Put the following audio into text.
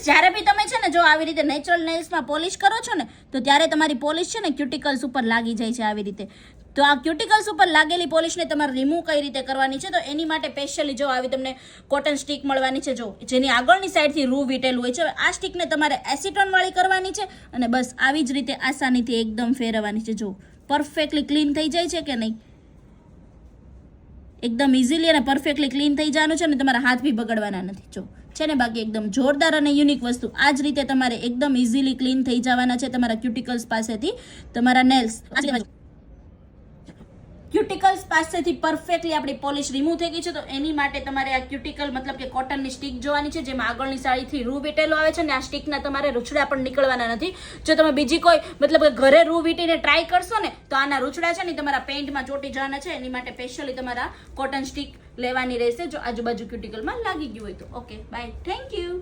જ્યારે બી તમે છે ને જો આવી રીતે નેચરલ નેલ્સમાં પોલિશ કરો છો ને તો ત્યારે તમારી પોલિશ છે ને ક્યુટિકલ્સ ઉપર લાગી જાય છે આવી રીતે. તો આ ક્યુટિકલ્સ ઉપર લાગેલી પોલિશને તમારે રિમૂવ કઈ રીતે કરવાની છે, તો એની માટે સ્પેશિયલી જો આવી તમને કોટન સ્ટીક મળવાની છે, જો જેની આગળની સાઈડથી રૂ વીટેલું હોય છે. આ સ્ટીકને તમારે એસિટોન વાળી કરવાની છે અને બસ આવી જ રીતે આસાનીથી એકદમ ફેરવવાની છે. જો પરફેક્ટલી ક્લીન થઈ જાય છે કે નહીં, એકદમ ઇઝીલી અને પરફેક્ટલી ક્લીન થઈ જવાનું છે અને તમારા હાથ બી બગડવાના નથી. જો છે ને બાકી એકદમ જોરદાર અને યુનિક વસ્તુ. આ જ રીતે તમારે એકદમ ઇઝીલી ક્લીન થઈ જવાના છે તમારા ક્યુટિકલ્સ પાસેથી. તમારા નેલ્સ ક્યુટિકલ્સ પાસેથી પરફેક્ટલી આપણી પોલિશ રિમૂવ થઈ ગઈ છે. તો એની માટે તમારે આ ક્યુટિકલ મતલબ કે કોટનની સ્ટીક જોવાની છે, જેમાં આગળની સાઈડથી રૂ વીટેલો આવે છે ને આ સ્ટીકના તમારે રૂછડા પણ નીકળવાના નથી. જો તમે બીજી કોઈ મતલબ કે ઘરે રૂ વીટીને ટ્રાય કરશો ને તો આના રૂછડા છે ને તમારા પેન્ટમાં ચોટી જવાના છે. એની માટે સ્પેશિયલી તમારા કોટન સ્ટીક લેવાની રહેશે જો આજુબાજુ ક્યુટિકલમાં લાગી ગયું હોય તો. Okay bye, thank you.